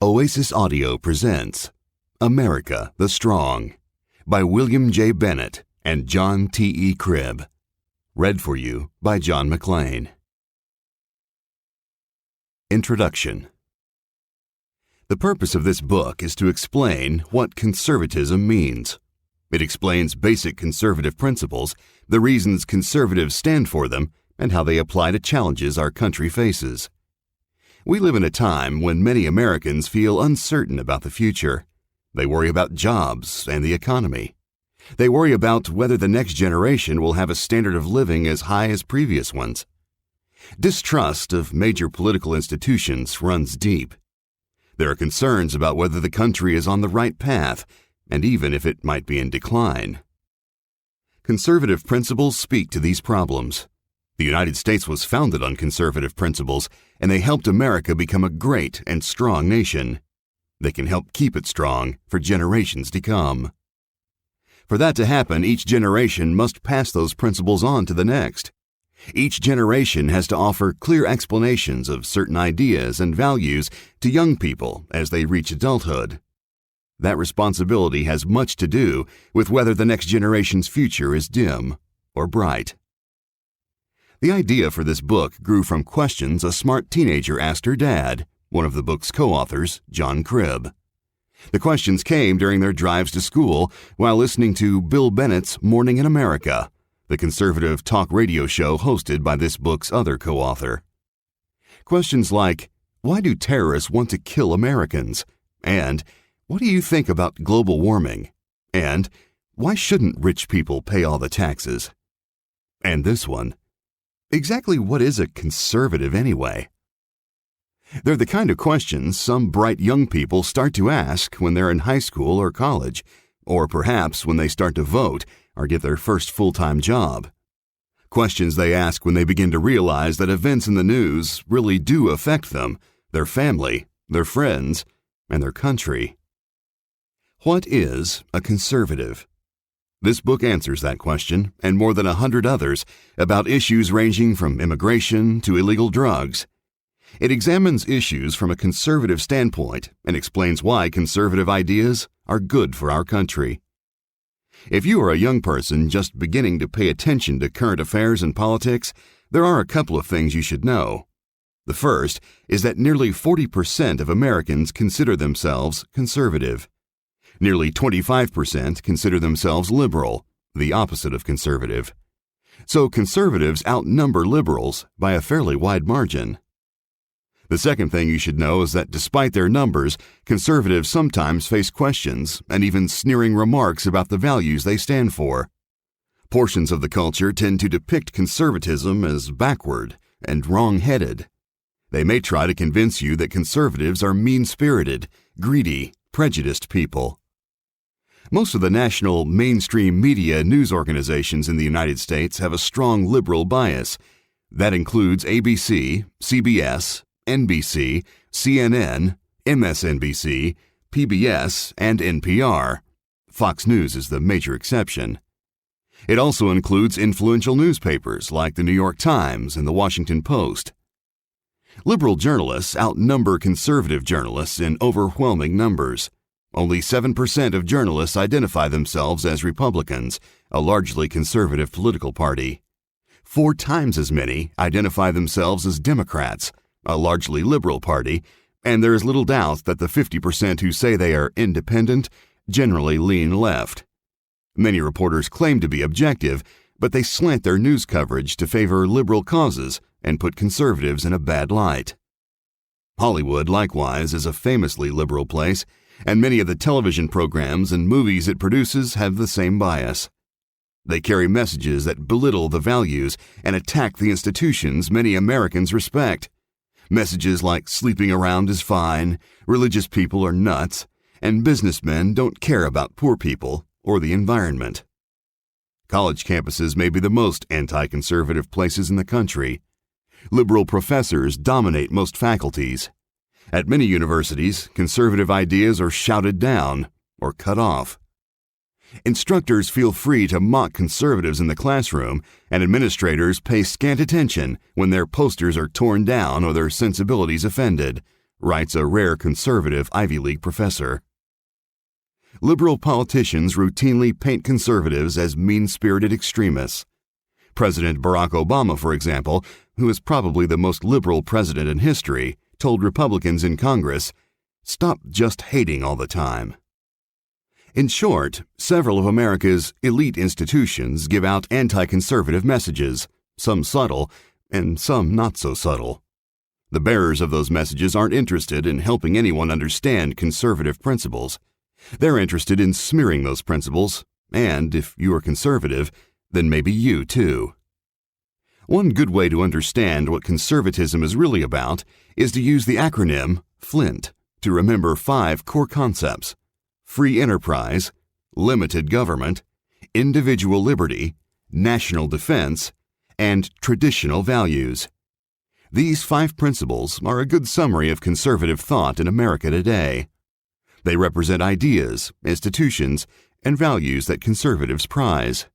Oasis Audio presents America the Strong by William J. Bennett and John T. Cribb. Read for you by John McLean. Introduction. The purpose of this book is to explain what conservatism means. It explains basic conservative principles, the reasons conservatives stand for them, and how they apply to challenges our country faces. We live in a time when many Americans feel uncertain about the future. They worry about jobs and the economy. They worry about whether the next generation will have a standard of living as high as previous ones. Distrust of major political institutions runs deep. There are concerns about whether the country is on the right path, and even if it might be in decline. Conservative principles speak to these problems. The United States was founded on conservative principles, and they helped America become a great and strong nation. They can help keep it strong for generations to come. For that to happen, each generation must pass those principles on to the next. Each generation has to offer clear explanations of certain ideas and values to young people as they reach adulthood. That responsibility has much to do with whether the next generation's future is dim or bright. The idea for this book grew from questions a smart teenager asked her dad, one of the book's co-authors, John Cribb. The questions came during their drives to school while listening to Bill Bennett's Morning in America, the conservative talk radio show hosted by this book's other co-author. Questions like, why do terrorists want to kill Americans? And, what do you think about global warming? And, why shouldn't rich people pay all the taxes? And this one, exactly what is a conservative anyway? They're the kind of questions some bright young people start to ask when they're in high school or college, or perhaps when they start to vote or get their first full-time job. Questions they ask when they begin to realize that events in the news really do affect them, their family, their friends, and their country. What is a conservative? This book answers that question, and more than 100 others, about issues ranging from immigration to illegal drugs. It examines issues from a conservative standpoint and explains why conservative ideas are good for our country. If you are a young person just beginning to pay attention to current affairs and politics, there are a couple of things you should know. The first is that nearly 40% of Americans consider themselves conservative. Nearly 25% consider themselves liberal, the opposite of conservative. So conservatives outnumber liberals by a fairly wide margin. The second thing you should know is that despite their numbers, conservatives sometimes face questions and even sneering remarks about the values they stand for. Portions of the culture tend to depict conservatism as backward and wrong-headed. They may try to convince you that conservatives are mean-spirited, greedy, prejudiced people. Most of the national mainstream media news organizations in the United States have a strong liberal bias. That includes ABC, CBS, NBC, CNN, MSNBC, PBS, and NPR. Fox News is the major exception. It also includes influential newspapers like the New York Times and the Washington Post. Liberal journalists outnumber conservative journalists in overwhelming numbers. Only 7% of journalists identify themselves as Republicans, a largely conservative political party. 4 times as many identify themselves as Democrats, a largely liberal party, and there is little doubt that the 50% who say they are independent generally lean left. Many reporters claim to be objective, but they slant their news coverage to favor liberal causes and put conservatives in a bad light. Hollywood, likewise, is a famously liberal place, and many of the television programs and movies it produces have the same bias. They carry messages that belittle the values and attack the institutions many Americans respect. Messages like sleeping around is fine, religious people are nuts, and businessmen don't care about poor people or the environment. College campuses may be the most anti-conservative places in the country. Liberal professors dominate most faculties. At many universities, conservative ideas are shouted down or cut off. Instructors feel free to mock conservatives in the classroom, and administrators pay scant attention when their posters are torn down or their sensibilities offended, writes a rare conservative Ivy League professor. Liberal politicians routinely paint conservatives as mean-spirited extremists. President Barack Obama, for example, who is probably the most liberal president in history, told Republicans in Congress, "Stop just hating all the time." In short, several of America's elite institutions give out anti-conservative messages, some subtle and some not so subtle. The bearers of those messages aren't interested in helping anyone understand conservative principles. They're interested in smearing those principles, and if you are conservative, then maybe you too. One good way to understand what conservatism is really about is to use the acronym FLINT to remember 5 core concepts: free enterprise, limited government, individual liberty, national defense, and traditional values. These 5 principles are a good summary of conservative thought in America today. They represent ideas, institutions, and values that conservatives prize.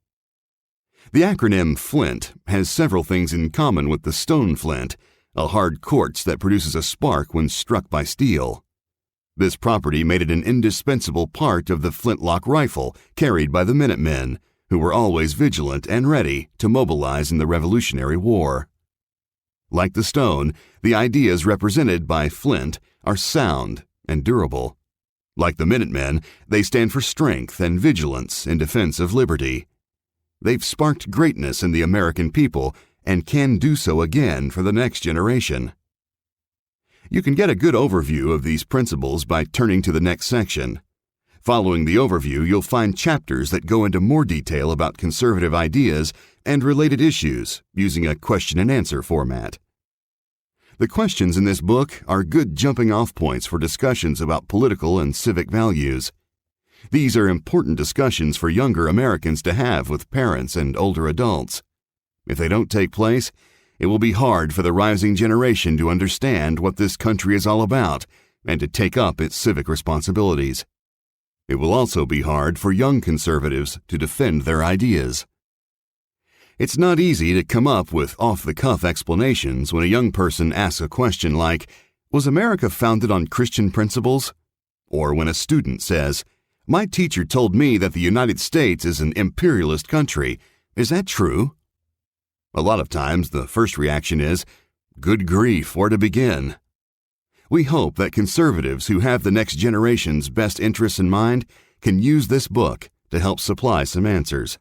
The acronym FLINT has several things in common with the stone flint, a hard quartz that produces a spark when struck by steel. This property made it an indispensable part of the flintlock rifle carried by the Minutemen, who were always vigilant and ready to mobilize in the Revolutionary War. Like the stone, the ideas represented by FLINT are sound and durable. Like the Minutemen, they stand for strength and vigilance in defense of liberty. They've sparked greatness in the American people and can do so again for the next generation. You can get a good overview of these principles by turning to the next section. Following the overview, you'll find chapters that go into more detail about conservative ideas and related issues using a question-and-answer format. The questions in this book are good jumping-off points for discussions about political and civic values. These are important discussions for younger Americans to have with parents and older adults. If they don't take place, it will be hard for the rising generation to understand what this country is all about and to take up its civic responsibilities. It will also be hard for young conservatives to defend their ideas. It's not easy to come up with off-the-cuff explanations when a young person asks a question like, "Was America founded on Christian principles?" Or when a student says, "My teacher told me that the United States is an imperialist country. Is that true?" A lot of times, the first reaction is, "Good grief, where to begin?" We hope that conservatives who have the next generation's best interests in mind can use this book to help supply some answers.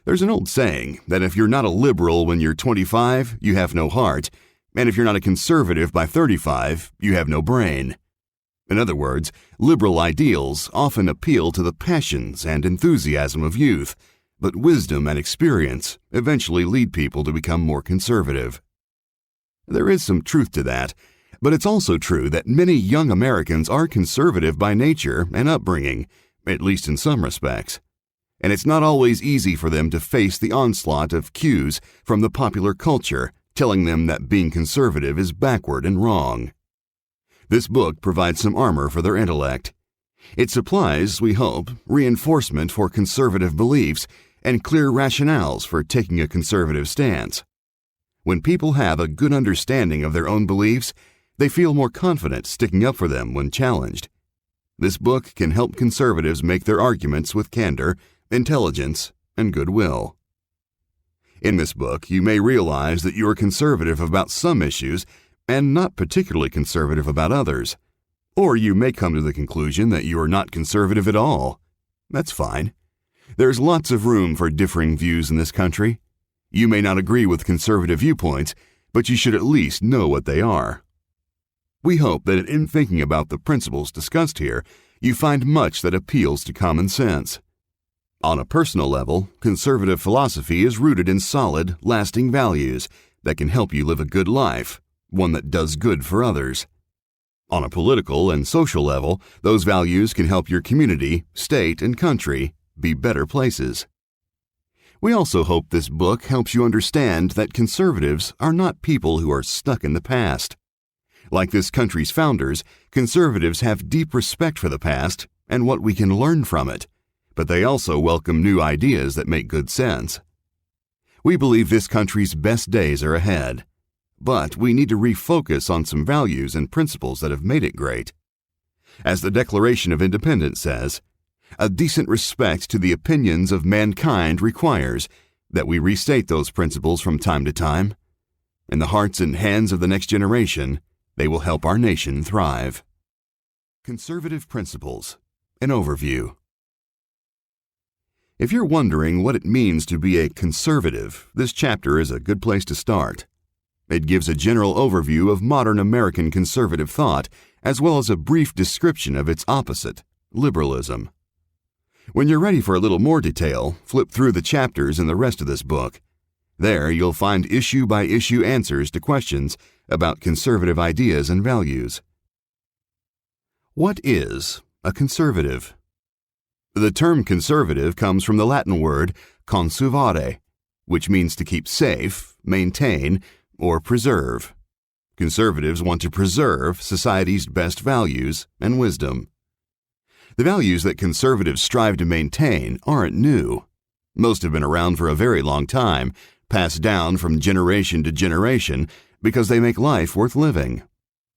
There's an old saying that if you're not a liberal when you're 25, you have no heart, and if you're not a conservative by 35, you have no brain. In other words, liberal ideals often appeal to the passions and enthusiasm of youth, but wisdom and experience eventually lead people to become more conservative. There is some truth to that, but it's also true that many young Americans are conservative by nature and upbringing, at least in some respects. And it's not always easy for them to face the onslaught of cues from the popular culture telling them that being conservative is backward and wrong. This book provides some armor for their intellect. It supplies, we hope, reinforcement for conservative beliefs and clear rationales for taking a conservative stance. When people have a good understanding of their own beliefs, they feel more confident sticking up for them when challenged. This book can help conservatives make their arguments with candor, intelligence, and goodwill. In this book, you may realize that you are conservative about some issues and not particularly conservative about others. Or you may come to the conclusion that you are not conservative at all. That's fine. There's lots of room for differing views in this country. You may not agree with conservative viewpoints, but you should at least know what they are. We hope that in thinking about the principles discussed here, you find much that appeals to common sense. On a personal level, conservative philosophy is rooted in solid, lasting values that can help you live a good life, one that does good for others. On a political and social level, those values can help your community, state, and country be better places. We also hope this book helps you understand that conservatives are not people who are stuck in the past. Like this country's founders, conservatives have deep respect for the past and what we can learn from it, but they also welcome new ideas that make good sense. We believe this country's best days are ahead. but we need to refocus on some values and principles that have made it great. As the Declaration of Independence says, a decent respect to the opinions of mankind requires that we restate those principles from time to time. In the hearts and hands of the next generation, they will help our nation thrive. Conservative Principles. An overview. If you're wondering what it means to be a conservative, this chapter is a good place to start. It gives a general overview of modern American conservative thought, as well as a brief description of its opposite, liberalism. When you're ready for a little more detail, flip through the chapters in the rest of this book. There you'll find issue-by-issue answers to questions about conservative ideas and values. What is a conservative? The term conservative comes from the Latin word conservare, which means to keep safe, maintain, or preserve. Conservatives want to preserve society's best values and wisdom. The values that conservatives strive to maintain aren't new. Most have been around for a very long time, passed down from generation to generation because they make life worth living.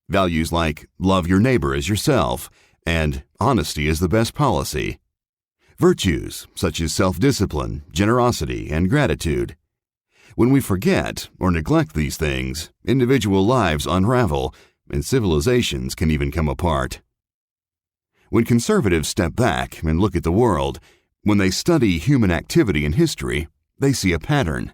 Values like love your neighbor as yourself and honesty is the best policy. Virtues such as self-discipline, generosity, and gratitude. When we forget or neglect these things, individual lives unravel and civilizations can even come apart. When conservatives step back and look at the world, when they study human activity and history, they see a pattern.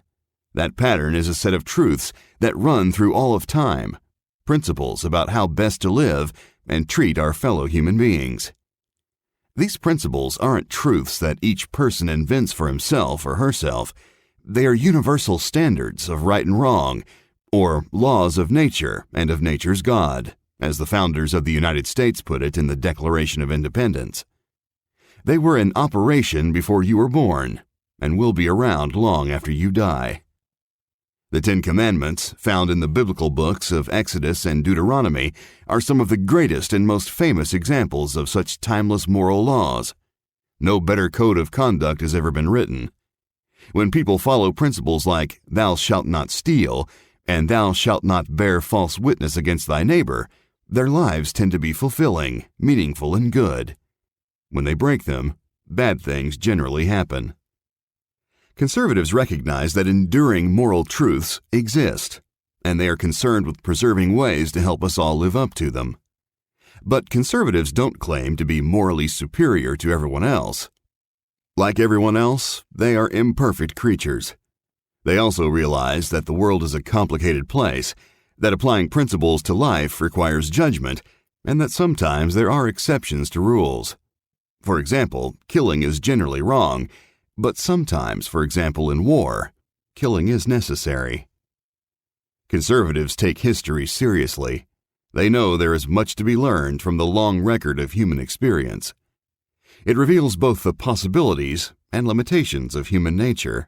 That pattern is a set of truths that run through all of time, principles about how best to live and treat our fellow human beings. These principles aren't truths that each person invents for himself or herself. They are universal standards of right and wrong, or laws of nature and of nature's God, as the founders of the United States put it in the Declaration of Independence. They were in operation before you were born, and will be around long after you die. The Ten Commandments, found in the biblical books of Exodus and Deuteronomy, are some of the greatest and most famous examples of such timeless moral laws. No better code of conduct has ever been written. When people follow principles like "Thou shalt not steal" and "Thou shalt not bear false witness against thy neighbor," their lives tend to be fulfilling, meaningful, and good. When they break them, bad things generally happen. Conservatives recognize that enduring moral truths exist, and they are concerned with preserving ways to help us all live up to them. But conservatives don't claim to be morally superior to everyone else. Like everyone else, they are imperfect creatures. They also realize that the world is a complicated place, that applying principles to life requires judgment, and that sometimes there are exceptions to rules. For example, killing is generally wrong, but sometimes, for example in war, killing is necessary. Conservatives take history seriously. They know there is much to be learned from the long record of human experience. It reveals both the possibilities and limitations of human nature.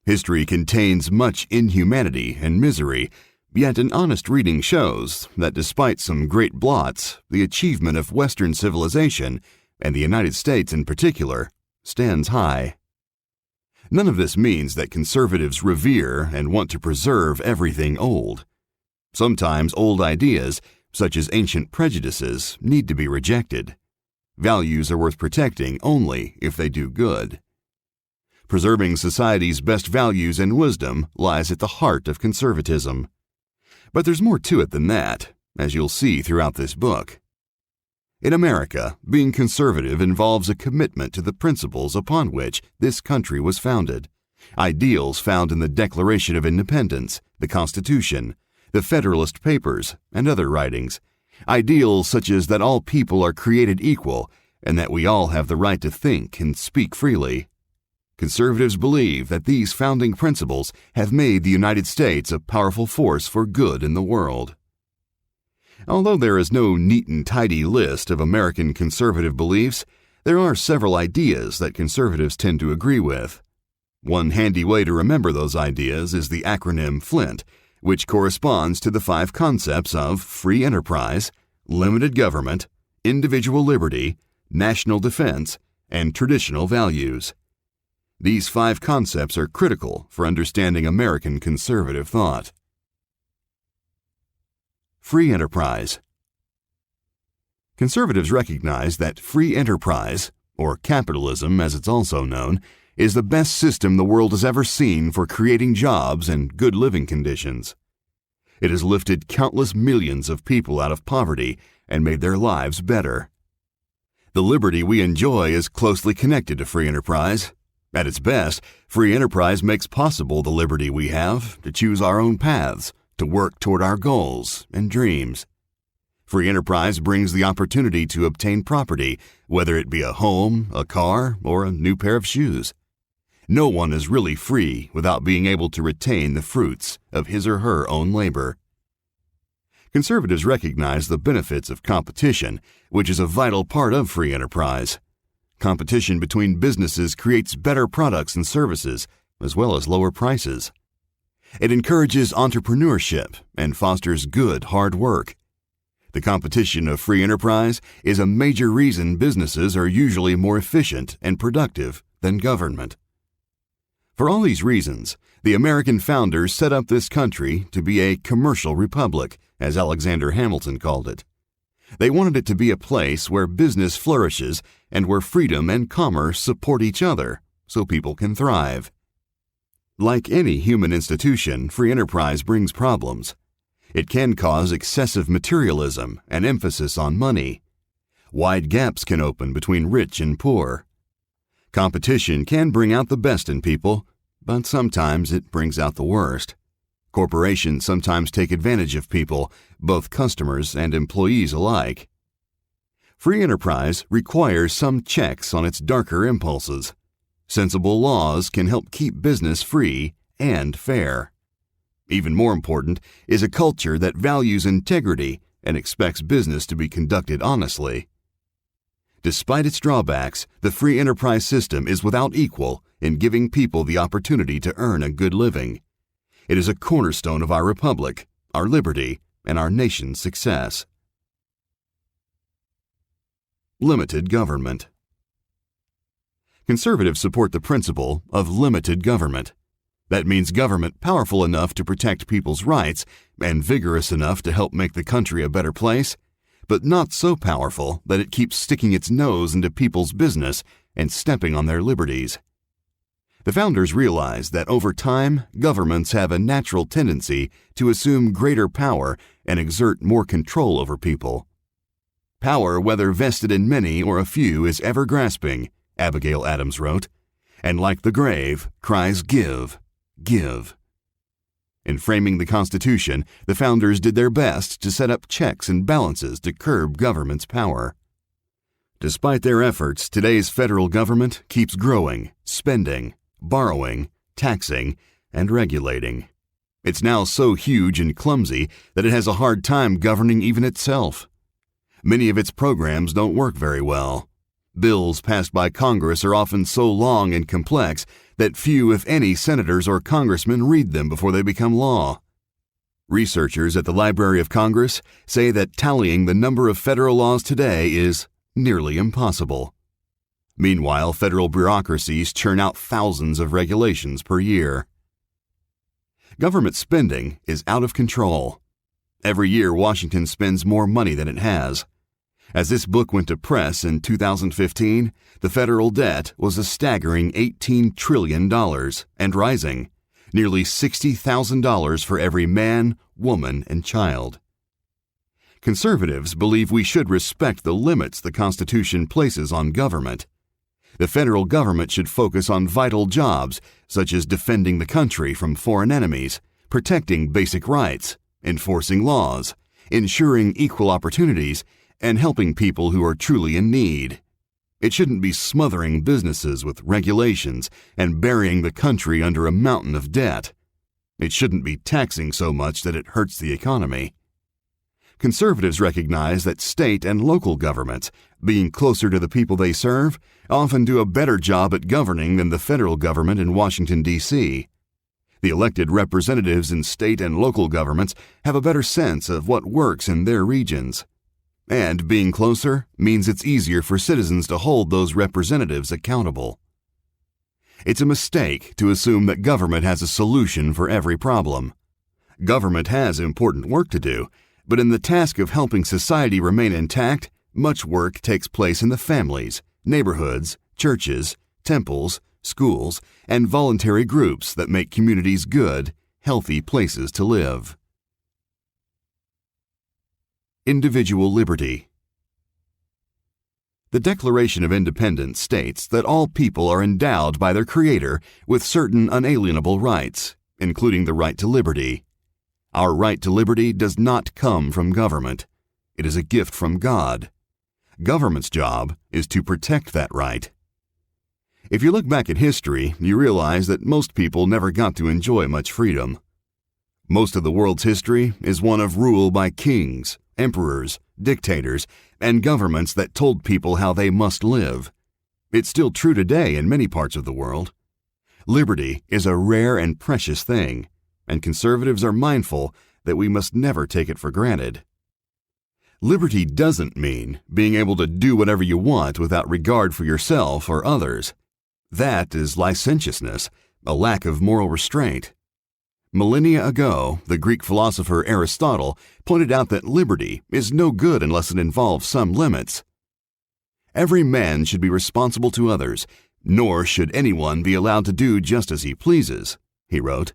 History contains much inhumanity and misery, yet an honest reading shows that despite some great blots, the achievement of Western civilization, and the United States in particular, stands high. None of this means that conservatives revere and want to preserve everything old. Sometimes old ideas, such as ancient prejudices, need to be rejected. Values are worth protecting only if they do good. Preserving society's best values and wisdom lies at the heart of conservatism. But there's more to it than that, as you'll see throughout this book. In America, being conservative involves a commitment to the principles upon which this country was founded, ideals found in the Declaration of Independence, the Constitution, the Federalist Papers, and other writings, ideals such as that all people are created equal and that we all have the right to think and speak freely. Conservatives believe that these founding principles have made the United States a powerful force for good in the world. Although there is no neat and tidy list of American conservative beliefs, there are several ideas that conservatives tend to agree with. One handy way to remember those ideas is the acronym FLINT, which corresponds to the 5 concepts of free enterprise, limited government, individual liberty, national defense, and traditional values. These 5 concepts are critical for understanding American conservative thought. Free enterprise. Conservatives recognize that free enterprise, or capitalism as it's also known, is the best system the world has ever seen for creating jobs and good living conditions. It has lifted countless millions of people out of poverty and made their lives better. The liberty we enjoy is closely connected to free enterprise. At its best, free enterprise makes possible the liberty we have to choose our own paths, to work toward our goals and dreams. Free enterprise brings the opportunity to obtain property, whether it be a home, a car, or a new pair of shoes. No one is really free without being able to retain the fruits of his or her own labor. Conservatives recognize the benefits of competition, which is a vital part of free enterprise. Competition between businesses creates better products and services, as well as lower prices. It encourages entrepreneurship and fosters good, hard work. The competition of free enterprise is a major reason businesses are usually more efficient and productive than government. For all these reasons, the American founders set up this country to be a commercial republic, as Alexander Hamilton called it. They wanted it to be a place where business flourishes and where freedom and commerce support each other so people can thrive. Like any human institution, free enterprise brings problems. It can cause excessive materialism and emphasis on money. Wide gaps can open between rich and poor. Competition can bring out the best in people, but sometimes it brings out the worst. Corporations sometimes take advantage of people, both customers and employees alike. Free enterprise requires some checks on its darker impulses. Sensible laws can help keep business free and fair. Even more important is a culture that values integrity and expects business to be conducted honestly. Despite its drawbacks, the free enterprise system is without equal in giving people the opportunity to earn a good living. It is a cornerstone of our republic, our liberty, and our nation's success. Limited government. Conservatives support the principle of limited government. That means government powerful enough to protect people's rights and vigorous enough to help make the country a better place, but not so powerful that it keeps sticking its nose into people's business and stepping on their liberties. The founders realized that over time, governments have a natural tendency to assume greater power and exert more control over people. Power, whether vested in many or a few, is ever-grasping, Abigail Adams wrote, and like the grave, cries give, give. In framing the Constitution, the founders did their best to set up checks and balances to curb government's power. Despite their efforts, today's federal government keeps growing, spending, borrowing, taxing, and regulating. It's now so huge and clumsy that it has a hard time governing even itself. Many of its programs don't work very well. Bills passed by Congress are often so long and complex that few, if any, senators or congressmen read them before they become law. Researchers at the Library of Congress say that tallying the number of federal laws today is nearly impossible. Meanwhile, federal bureaucracies churn out thousands of regulations per year. Government spending is out of control. Every year, Washington spends more money than it has. As this book went to press in 2015, the federal debt was a staggering $18 trillion and rising, nearly $60,000 for every man, woman, and child. Conservatives believe we should respect the limits the Constitution places on government. The federal government should focus on vital jobs such as defending the country from foreign enemies, protecting basic rights, enforcing laws, ensuring equal opportunities, and helping people who are truly in need. It shouldn't be smothering businesses with regulations and burying the country under a mountain of debt. It shouldn't be taxing so much that it hurts the economy. Conservatives recognize that state and local governments, being closer to the people they serve, often do a better job at governing than the federal government in Washington, D.C. The elected representatives in state and local governments have a better sense of what works in their regions. And being closer means it's easier for citizens to hold those representatives accountable. It's a mistake to assume that government has a solution for every problem. Government has important work to do, But in the task of helping society remain intact, much work takes place in the families, neighborhoods, churches, temples, schools, and voluntary groups that make communities good, healthy places to live. Individual liberty. The Declaration of Independence states that all people are endowed by their Creator with certain unalienable rights, including the right to liberty. Our right to liberty does not come from government. It is a gift from God. Government's job is to protect that right. If you look back at history, you realize that most people never got to enjoy much freedom. Most of the world's history is one of rule by kings, emperors, dictators, and governments that told people how they must live. It's still true today in many parts of the world. Liberty is a rare and precious thing, and conservatives are mindful that we must never take it for granted. Liberty doesn't mean being able to do whatever you want without regard for yourself or others. That is licentiousness, a lack of moral restraint. Millennia ago, the Greek philosopher Aristotle pointed out that liberty is no good unless it involves some limits. Every man should be responsible to others, nor should anyone be allowed to do just as he pleases, he wrote.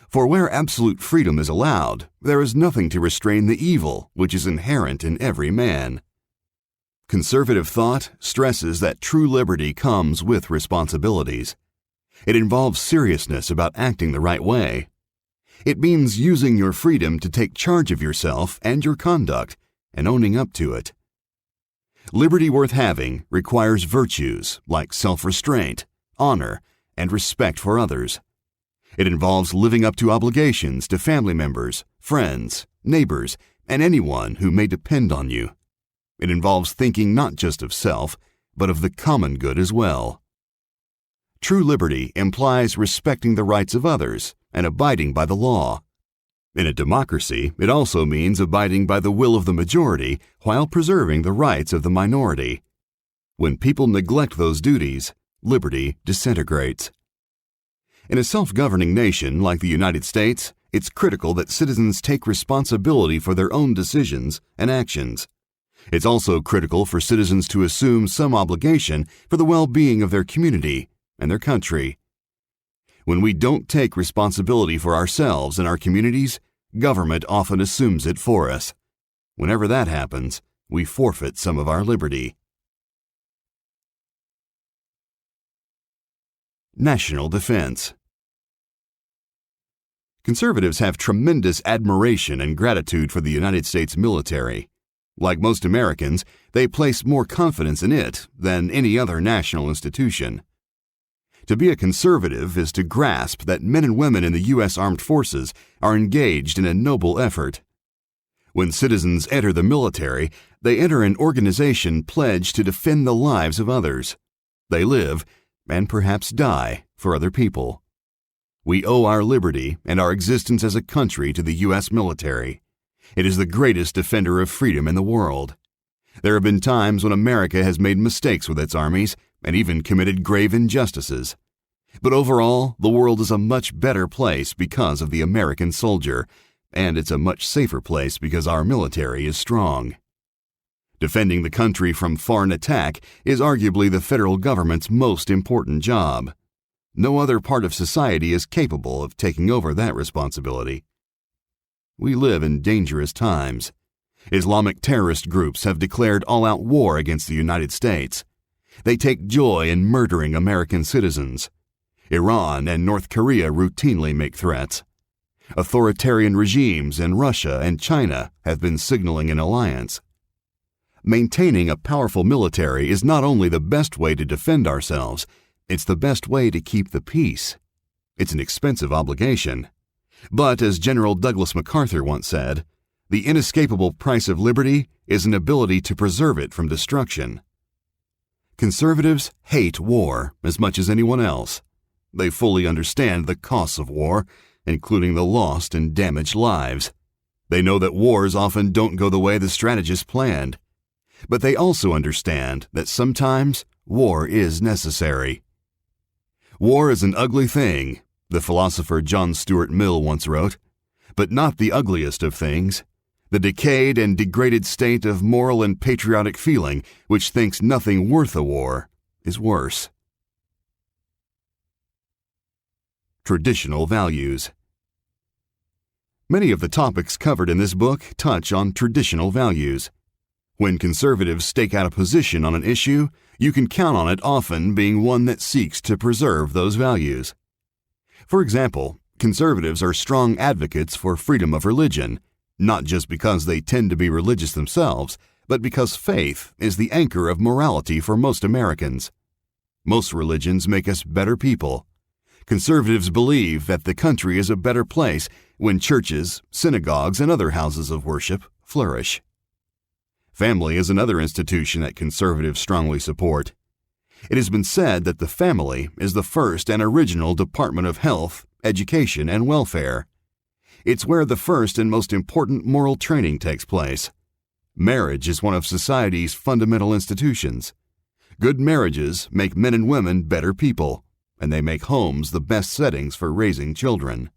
For where absolute freedom is allowed, there is nothing to restrain the evil which is inherent in every man. Conservative thought stresses that true liberty comes with responsibilities. It involves seriousness about acting the right way. It means using your freedom to take charge of yourself and your conduct and owning up to it. Liberty worth having requires virtues like self-restraint, honor, and respect for others. It involves living up to obligations to family members, friends, neighbors, and anyone who may depend on you. It involves thinking not just of self, but of the common good as well. True liberty implies respecting the rights of others and abiding by the law. In a democracy, it also means abiding by the will of the majority while preserving the rights of the minority. When people neglect those duties, liberty disintegrates. In a self-governing nation like the United States, it's critical that citizens take responsibility for their own decisions and actions. It's also critical for citizens to assume some obligation for the well-being of their community and their country. When we don't take responsibility for ourselves and our communities, government often assumes it for us. Whenever that happens, we forfeit some of our liberty. National defense. Conservatives have tremendous admiration and gratitude for the United States military. Like most Americans, they place more confidence in it than any other national institution. To be a conservative is to grasp that men and women in the U.S. Armed Forces are engaged in a noble effort. When citizens enter the military, they enter an organization pledged to defend the lives of others. They live, and perhaps die, for other people. We owe our liberty and our existence as a country to the U.S. military. It is the greatest defender of freedom in the world. There have been times when America has made mistakes with its armies and even committed grave injustices. But overall, the world is a much better place because of the American soldier, and it's a much safer place because our military is strong. Defending the country from foreign attack is arguably the federal government's most important job. No other part of society is capable of taking over that responsibility. We live in dangerous times. Islamic terrorist groups have declared all-out war against the United States. They take joy in murdering American citizens. Iran and North Korea routinely make threats. Authoritarian regimes in Russia and China have been signaling an alliance. Maintaining a powerful military is not only the best way to defend ourselves, it's the best way to keep the peace. It's an expensive obligation. But as General Douglas MacArthur once said, the inescapable price of liberty is an ability to preserve it from destruction. Conservatives hate war as much as anyone else. They fully understand the costs of war, including the lost and damaged lives. They know that wars often don't go the way the strategists planned. But they also understand that sometimes war is necessary. War is an ugly thing, the philosopher John Stuart Mill once wrote, but not the ugliest of things. the decayed and degraded state of moral and patriotic feeling which thinks nothing worth a war is worse. Traditional values. Many of the topics covered in this book touch on traditional values. When conservatives stake out a position on an issue, you can count on it often being one that seeks to preserve those values. For example, conservatives are strong advocates for freedom of religion, not just because they tend to be religious themselves, but because faith is the anchor of morality for most Americans. Most religions make us better people. Conservatives believe that the country is a better place when churches, synagogues, and other houses of worship flourish. Family is another institution that conservatives strongly support. It has been said that the family is the first and original department of health, education, and welfare. It's where the first and most important moral training takes place. Marriage is one of society's fundamental institutions. Good marriages make men and women better people, and they make homes the best settings for raising children.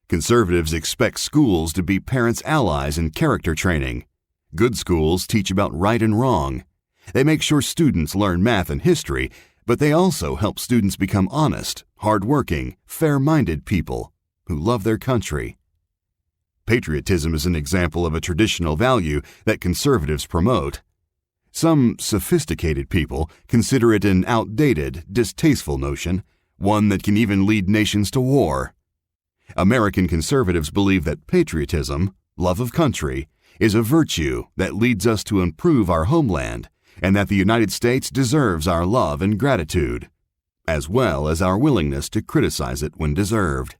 Conservatives expect schools to be parents' allies in character training. Good schools teach about right and wrong. They make sure students learn math and history, but they also help students become honest, hard-working, fair-minded people who love their country. Patriotism is an example of a traditional value that conservatives promote. Some sophisticated people consider it an outdated, distasteful notion, one that can even lead nations to war. American conservatives believe that patriotism, love of country, is a virtue that leads us to improve our homeland, and that the United States deserves our love and gratitude, as well as our willingness to criticize it when deserved.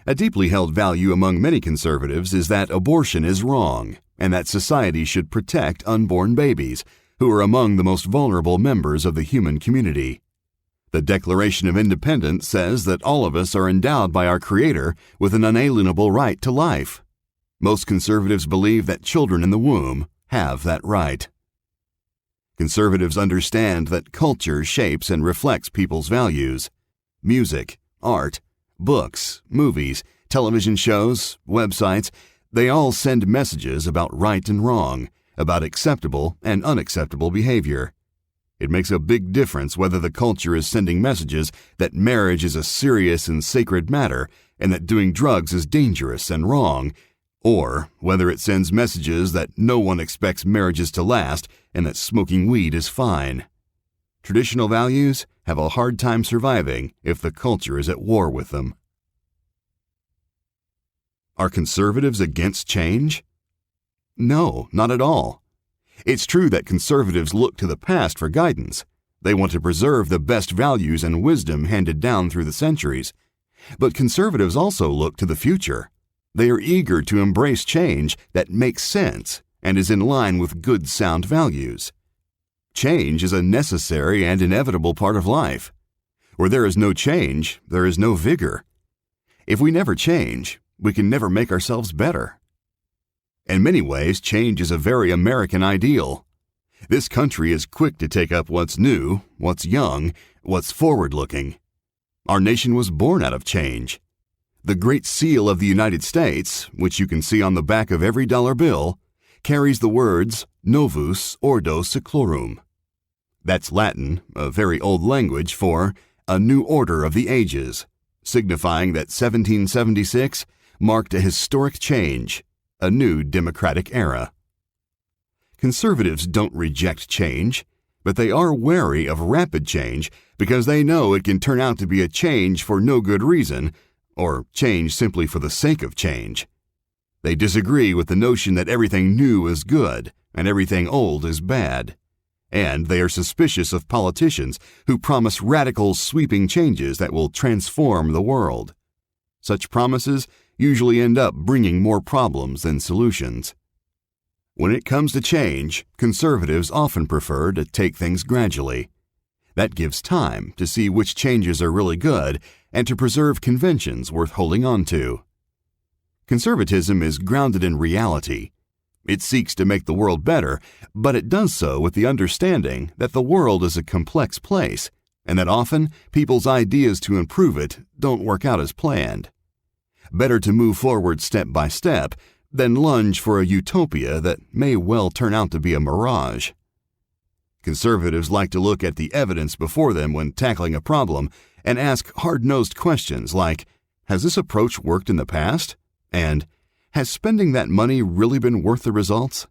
A deeply held value among many conservatives is that abortion is wrong, and that society should protect unborn babies, who are among the most vulnerable members of the human community. The Declaration of Independence says that all of us are endowed by our Creator with an unalienable right to life. Most conservatives believe that children in the womb have that right. Conservatives understand that culture shapes and reflects people's values. Music, art, books, movies, television shows, websites, they all send messages about right and wrong, about acceptable and unacceptable behavior. It makes a big difference whether the culture is sending messages that marriage is a serious and sacred matter and that doing drugs is dangerous and wrong, or whether it sends messages that no one expects marriages to last and that smoking weed is fine. Traditional values have a hard time surviving if the culture is at war with them. Are conservatives against change? No, not at all. It's true that conservatives look to the past for guidance. They want to preserve the best values and wisdom handed down through the centuries. But conservatives also look to the future. They are eager to embrace change that makes sense and is in line with good, sound values. Change is a necessary and inevitable part of life. Where there is no change, there is no vigor. If we never change, we can never make ourselves better. In many ways, change is a very American ideal. This country is quick to take up what's new, what's young, what's forward-looking. Our nation was born out of change. The Great Seal of the United States, which you can see on the back of every dollar bill, carries the words Novus Ordo Seclorum. That's Latin, a very old language for a new order of the ages, signifying that 1776 marked a historic change, a new democratic era. Conservatives don't reject change, but they are wary of rapid change because they know it can turn out to be a change for no good reason, or change simply for the sake of change. They disagree with the notion that everything new is good and everything old is bad. And they are suspicious of politicians who promise radical, sweeping changes that will transform the world. Such promises usually end up bringing more problems than solutions. When it comes to change, conservatives often prefer to take things gradually. That gives time to see which changes are really good and to preserve conventions worth holding on to. Conservatism is grounded in reality. It seeks to make the world better, but it does so with the understanding that the world is a complex place and that often people's ideas to improve it don't work out as planned. Better to move forward step by step than lunge for a utopia that may well turn out to be a mirage. Conservatives like to look at the evidence before them when tackling a problem and ask hard-nosed questions like, has this approach worked in the past? And, has spending that money really been worth the results?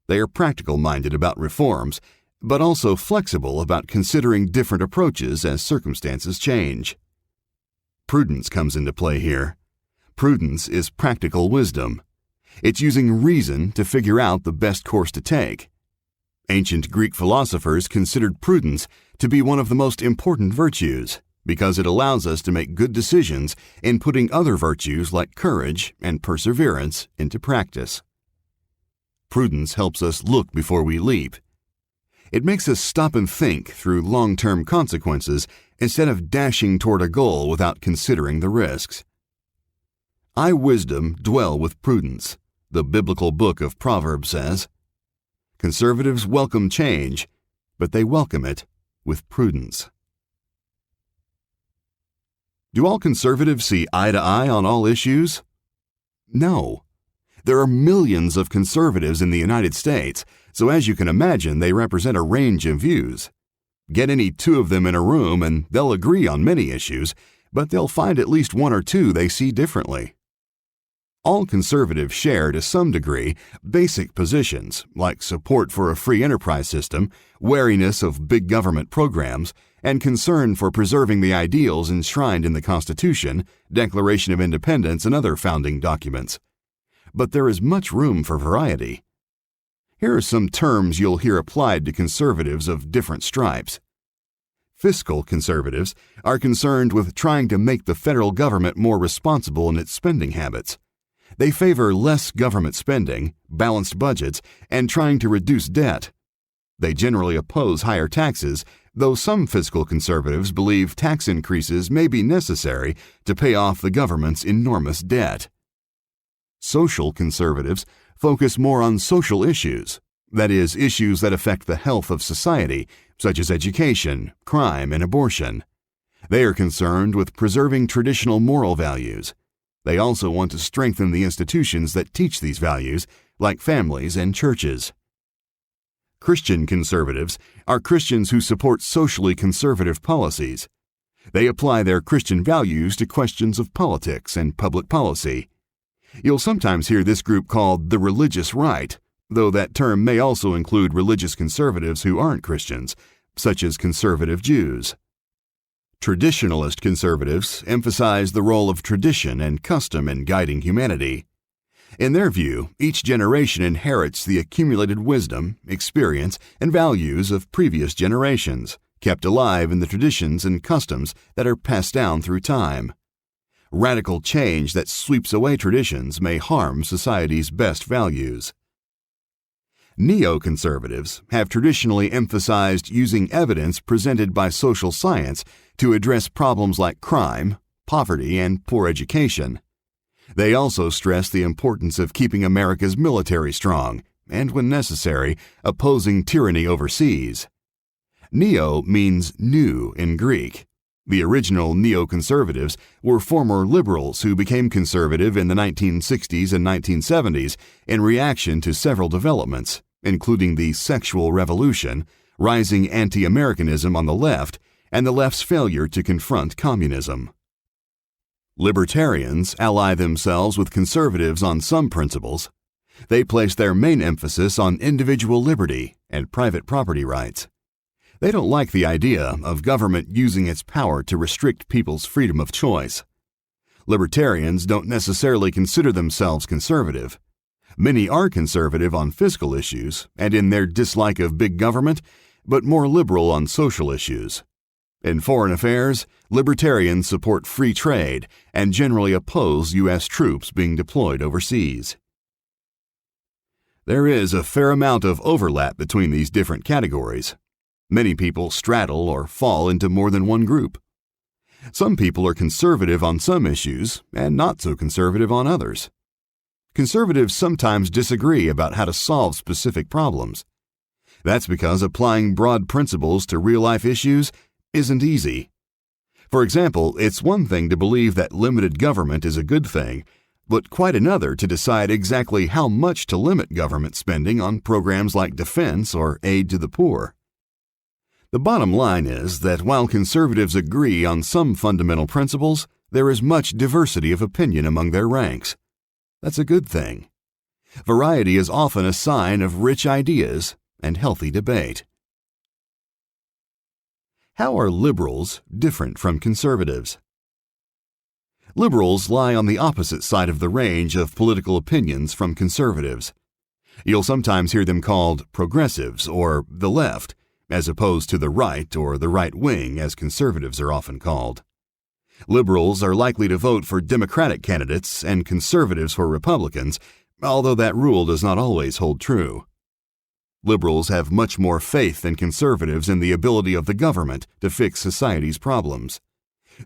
They are practical-minded about reforms, but also flexible about considering different approaches as circumstances change. Prudence comes into play here. Prudence is practical wisdom. It's using reason to figure out the best course to take. Ancient Greek philosophers considered prudence to be one of the most important virtues because it allows us to make good decisions in putting other virtues like courage and perseverance into practice. Prudence helps us look before we leap. It makes us stop and think through long-term consequences instead of dashing toward a goal without considering the risks. I, wisdom, dwell with prudence, the biblical book of Proverbs says. Conservatives welcome change, but they welcome it with prudence. Do all conservatives see eye to eye on all issues? No. There are millions of conservatives in the United States, so as you can imagine, they represent a range of views. Get any two of them in a room and they'll agree on many issues, but they'll find at least one or two they see differently. All conservatives share, to some degree, basic positions like support for a free enterprise system, wariness of big government programs, and concern for preserving the ideals enshrined in the Constitution, Declaration of Independence, and other founding documents. But there is much room for variety. Here are some terms you'll hear applied to conservatives of different stripes. Fiscal conservatives are concerned with trying to make the federal government more responsible in its spending habits. They favor less government spending, balanced budgets, and trying to reduce debt. They generally oppose higher taxes, though some fiscal conservatives believe tax increases may be necessary to pay off the government's enormous debt. Social conservatives focus more on social issues, that is, issues that affect the health of society, such as education, crime, and abortion. They are concerned with preserving traditional moral values. They also want to strengthen the institutions that teach these values, like families and churches. Christian conservatives are Christians who support socially conservative policies. They apply their Christian values to questions of politics and public policy. You'll sometimes hear this group called the religious right, though that term may also include religious conservatives who aren't Christians, such as conservative Jews. Traditionalist conservatives emphasize the role of tradition and custom in guiding humanity. In their view, each generation inherits the accumulated wisdom, experience, and values of previous generations, kept alive in the traditions and customs that are passed down through time. Radical change that sweeps away traditions may harm society's best values. Neoconservatives have traditionally emphasized using evidence presented by social science to address problems like crime, poverty, and poor education. They also stress the importance of keeping America's military strong and, when necessary, opposing tyranny overseas. Neo means new in Greek. The original neoconservatives were former liberals who became conservative in the 1960s and 1970s in reaction to several developments, including the sexual revolution, rising anti-Americanism on the left, and the left's failure to confront communism. Libertarians ally themselves with conservatives on some principles. They place their main emphasis on individual liberty and private property rights. They don't like the idea of government using its power to restrict people's freedom of choice. Libertarians don't necessarily consider themselves conservative. Many are conservative on fiscal issues and in their dislike of big government, but more liberal on social issues. In foreign affairs, libertarians support free trade and generally oppose U.S. troops being deployed overseas. There is a fair amount of overlap between these different categories. Many people straddle or fall into more than one group. Some people are conservative on some issues and not so conservative on others. Conservatives sometimes disagree about how to solve specific problems. That's because applying broad principles to real-life issues isn't easy. For example, it's one thing to believe that limited government is a good thing, but quite another to decide exactly how much to limit government spending on programs like defense or aid to the poor. The bottom line is that while conservatives agree on some fundamental principles, there is much diversity of opinion among their ranks. That's a good thing. Variety is often a sign of rich ideas and healthy debate. How are liberals different from conservatives? Liberals lie on the opposite side of the range of political opinions from conservatives. You'll sometimes hear them called progressives or the left, as opposed to the right or the right wing, as conservatives are often called. Liberals are likely to vote for Democratic candidates and conservatives for Republicans, although that rule does not always hold true. Liberals have much more faith than conservatives in the ability of the government to fix society's problems.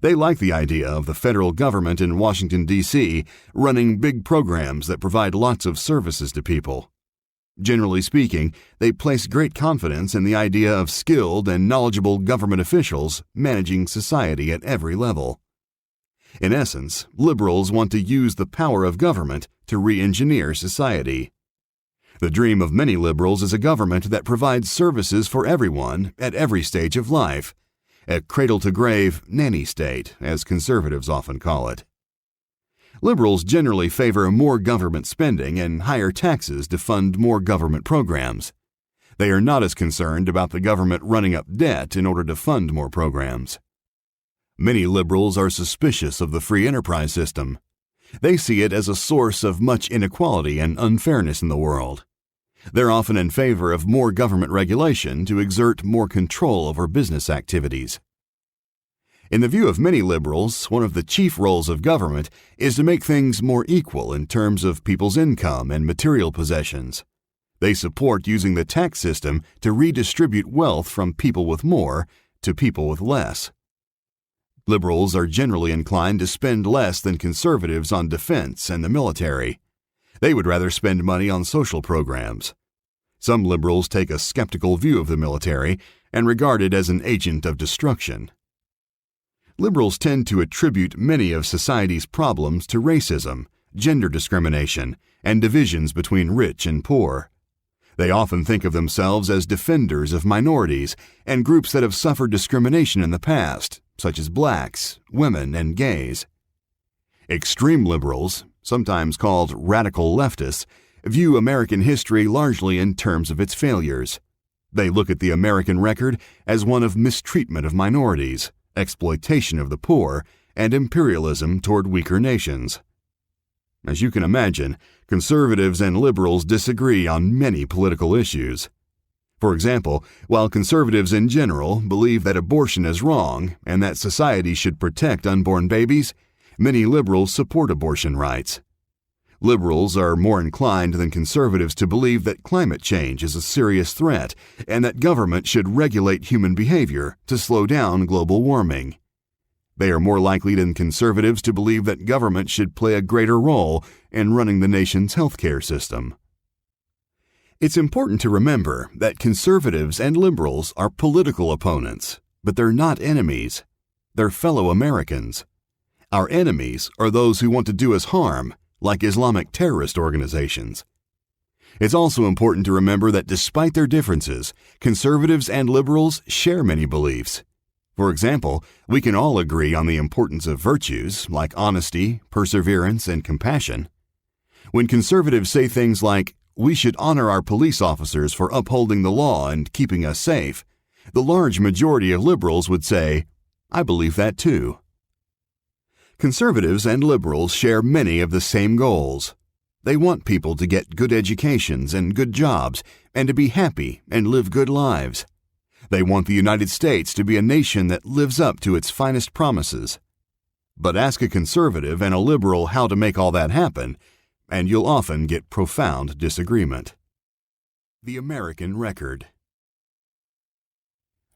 They like the idea of the federal government in Washington, D.C. running big programs that provide lots of services to people. Generally speaking, they place great confidence in the idea of skilled and knowledgeable government officials managing society at every level. In essence, liberals want to use the power of government to re-engineer society. The dream of many liberals is a government that provides services for everyone at every stage of life, a cradle-to-grave nanny state, as conservatives often call it. Liberals generally favor more government spending and higher taxes to fund more government programs. They are not as concerned about the government running up debt in order to fund more programs. Many liberals are suspicious of the free enterprise system. They see it as a source of much inequality and unfairness in the world. They're often in favor of more government regulation to exert more control over business activities. In the view of many liberals, one of the chief roles of government is to make things more equal in terms of people's income and material possessions. They support using the tax system to redistribute wealth from people with more to people with less. Liberals are generally inclined to spend less than conservatives on defense and the military. They would rather spend money on social programs. Some liberals take a skeptical view of the military and regard it as an agent of destruction. Liberals tend to attribute many of society's problems to racism, gender discrimination, and divisions between rich and poor. They often think of themselves as defenders of minorities and groups that have suffered discrimination in the past, such as blacks, women, and gays. Extreme liberals, sometimes called radical leftists, view American history largely in terms of its failures. They look at the American record as one of mistreatment of minorities, exploitation of the poor, and imperialism toward weaker nations. As you can imagine, conservatives and liberals disagree on many political issues. For example, while conservatives in general believe that abortion is wrong and that society should protect unborn babies, many liberals support abortion rights. Liberals are more inclined than conservatives to believe that climate change is a serious threat and that government should regulate human behavior to slow down global warming. They are more likely than conservatives to believe that government should play a greater role in running the nation's healthcare system. It's important to remember that conservatives and liberals are political opponents, but they're not enemies. They're fellow Americans. Our enemies are those who want to do us harm, like Islamic terrorist organizations. It's also important to remember that despite their differences, conservatives and liberals share many beliefs. For example, we can all agree on the importance of virtues like honesty, perseverance, and compassion. When conservatives say things like, "We should honor our police officers for upholding the law and keeping us safe," the large majority of liberals would say, "I believe that too." Conservatives and liberals share many of the same goals. They want people to get good educations and good jobs and to be happy and live good lives. They want the United States to be a nation that lives up to its finest promises. But ask a conservative and a liberal how to make all that happen, and you'll often get profound disagreement. The American Record.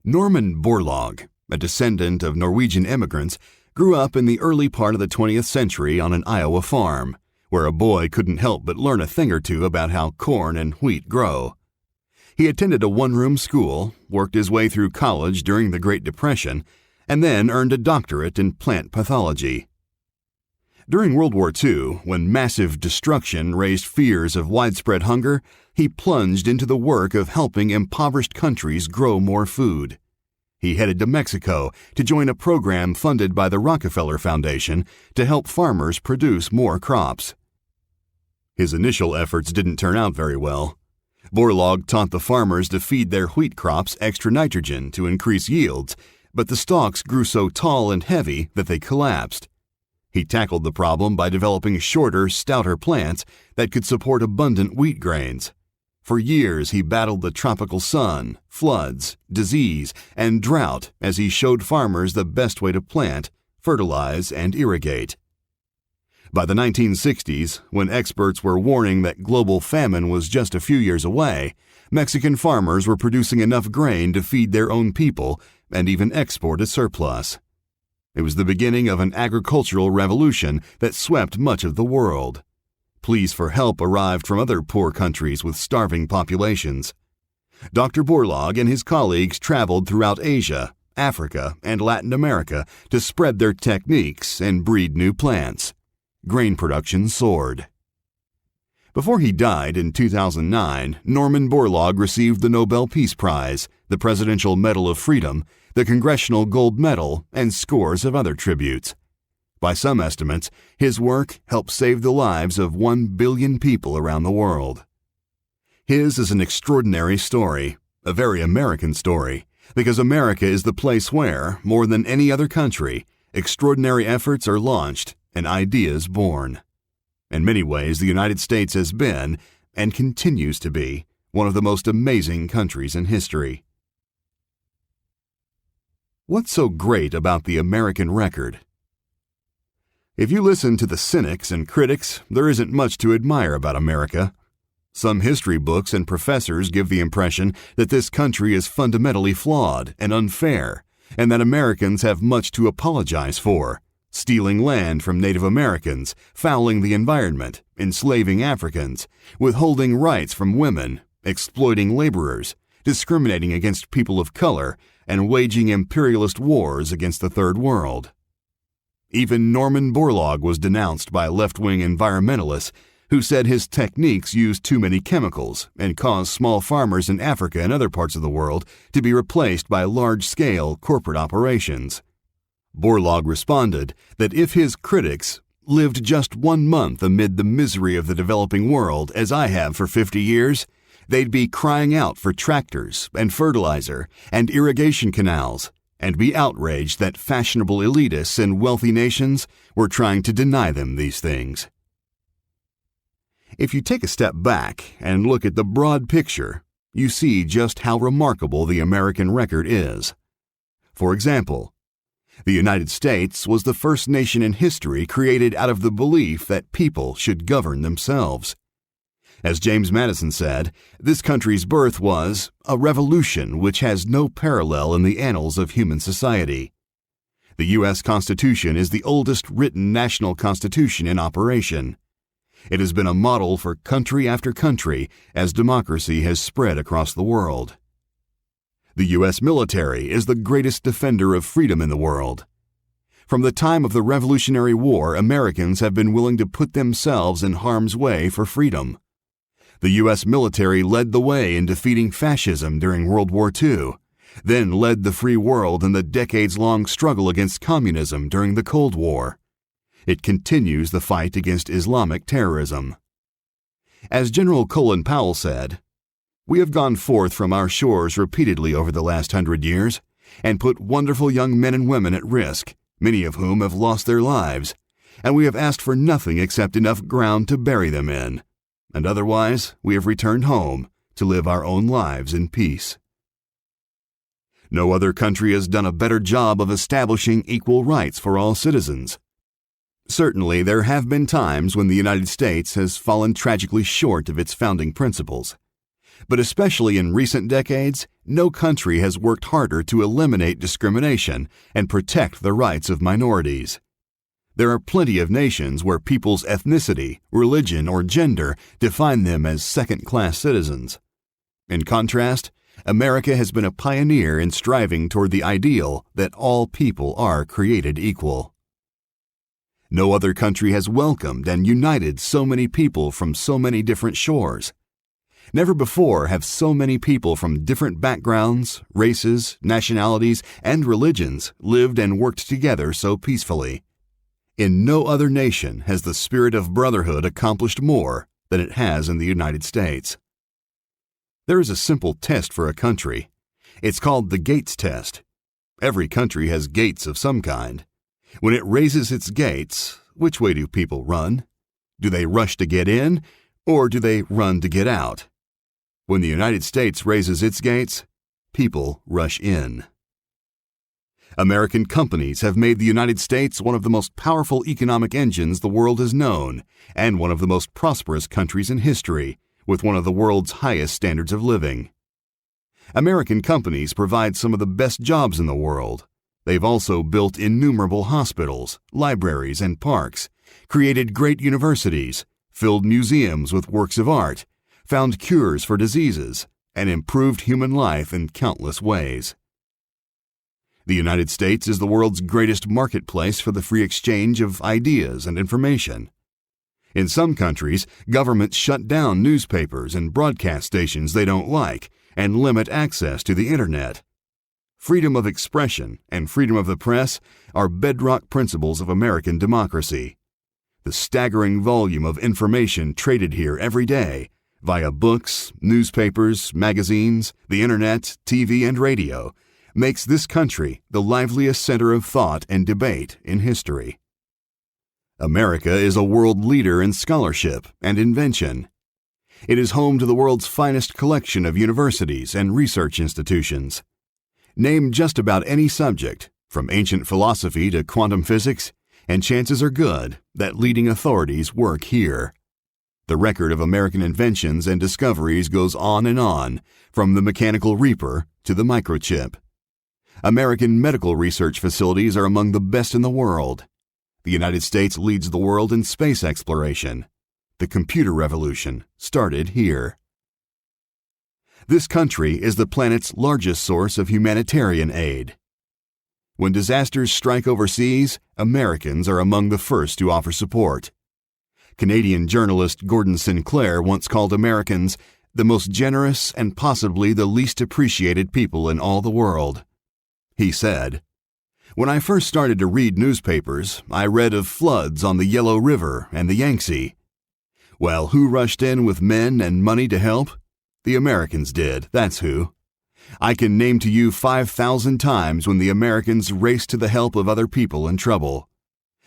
Norman Borlaug, a descendant of Norwegian immigrants, grew up in the early part of the 20th century on an Iowa farm, where a boy couldn't help but learn a thing or two about how corn and wheat grow. He attended a one-room school, worked his way through college during the Great Depression, and then earned a doctorate in plant pathology. During World War II, when massive destruction raised fears of widespread hunger, he plunged into the work of helping impoverished countries grow more food. He headed to Mexico to join a program funded by the Rockefeller Foundation to help farmers produce more crops. His initial efforts didn't turn out very well. Borlaug taught the farmers to feed their wheat crops extra nitrogen to increase yields, but the stalks grew so tall and heavy that they collapsed. He tackled the problem by developing shorter, stouter plants that could support abundant wheat grains. For years, he battled the tropical sun, floods, disease, and drought as he showed farmers the best way to plant, fertilize, and irrigate. By the 1960s, when experts were warning that global famine was just a few years away, Mexican farmers were producing enough grain to feed their own people and even export a surplus. It was the beginning of an agricultural revolution that swept much of the world. Pleas for help arrived from other poor countries with starving populations. Dr. Borlaug and his colleagues traveled throughout Asia, Africa, and Latin America to spread their techniques and breed new plants. Grain production soared. Before he died in 2009, Norman Borlaug received the Nobel Peace Prize, the Presidential Medal of Freedom, the Congressional Gold Medal, and scores of other tributes. By some estimates, his work helped save the lives of 1 billion people around the world. His is an extraordinary story, a very American story, because America is the place where, more than any other country, extraordinary efforts are launched and ideas born. In many ways, the United States has been, and continues to be, one of the most amazing countries in history. What's so great about the American record? If you listen to the cynics and critics, there isn't much to admire about America. Some history books and professors give the impression that this country is fundamentally flawed and unfair, and that Americans have much to apologize for, stealing land from Native Americans, fouling the environment, enslaving Africans, withholding rights from women, exploiting laborers, discriminating against people of color, and waging imperialist wars against the Third World. Even Norman Borlaug was denounced by left-wing environmentalists who said his techniques used too many chemicals and caused small farmers in Africa and other parts of the world to be replaced by large-scale corporate operations. Borlaug responded that if his critics lived just 1 month amid the misery of the developing world, as I have for 50 years, they'd be crying out for tractors and fertilizer and irrigation canals, and be outraged that fashionable elitists in wealthy nations were trying to deny them these things. If you take a step back and look at the broad picture, you see just how remarkable the American record is. For example, the United States was the first nation in history created out of the belief that people should govern themselves. As James Madison said, this country's birth was a revolution which has no parallel in the annals of human society. The U.S. Constitution is the oldest written national constitution in operation. It has been a model for country after country as democracy has spread across the world. The U.S. military is the greatest defender of freedom in the world. From the time of the Revolutionary War, Americans have been willing to put themselves in harm's way for freedom. The U.S. military led the way in defeating fascism during World War II, then led the free world in the decades-long struggle against communism during the Cold War. It continues the fight against Islamic terrorism. As General Colin Powell said, "We have gone forth from our shores repeatedly over the last 100 years and put wonderful young men and women at risk, many of whom have lost their lives, and we have asked for nothing except enough ground to bury them in. And otherwise, we have returned home to live our own lives in peace." No other country has done a better job of establishing equal rights for all citizens. Certainly, there have been times when the United States has fallen tragically short of its founding principles. But especially in recent decades, no country has worked harder to eliminate discrimination and protect the rights of minorities. There are plenty of nations where people's ethnicity, religion, or gender define them as second-class citizens. In contrast, America has been a pioneer in striving toward the ideal that all people are created equal. No other country has welcomed and united so many people from so many different shores. Never before have so many people from different backgrounds, races, nationalities, and religions lived and worked together so peacefully. In no other nation has the spirit of brotherhood accomplished more than it has in the United States. There is a simple test for a country. It's called the gates test. Every country has gates of some kind. When it raises its gates, which way do people run? Do they rush to get in, or do they run to get out? When the United States raises its gates, people rush in. American companies have made the United States one of the most powerful economic engines the world has known, and one of the most prosperous countries in history, with one of the world's highest standards of living. American companies provide some of the best jobs in the world. They've also built innumerable hospitals, libraries, and parks, created great universities, filled museums with works of art, found cures for diseases, and improved human life in countless ways. The United States is the world's greatest marketplace for the free exchange of ideas and information. In some countries, governments shut down newspapers and broadcast stations they don't like and limit access to the Internet. Freedom of expression and freedom of the press are bedrock principles of American democracy. The staggering volume of information traded here every day, via books, newspapers, magazines, the Internet, TV, and radio, makes this country the liveliest center of thought and debate in history. America is a world leader in scholarship and invention. It is home to the world's finest collection of universities and research institutions. Name just about any subject, from ancient philosophy to quantum physics, and chances are good that leading authorities work here. The record of American inventions and discoveries goes on, from the mechanical reaper to the microchip. American medical research facilities are among the best in the world. The United States leads the world in space exploration. The computer revolution started here. This country is the planet's largest source of humanitarian aid. When disasters strike overseas, Americans are among the first to offer support. Canadian journalist Gordon Sinclair once called Americans the most generous and possibly the least appreciated people in all the world. He said, "When I first started to read newspapers, I read of floods on the Yellow River and the Yangtze. Well, who rushed in with men and money to help? The Americans did, that's who. I can name to you 5,000 times when the Americans raced to the help of other people in trouble.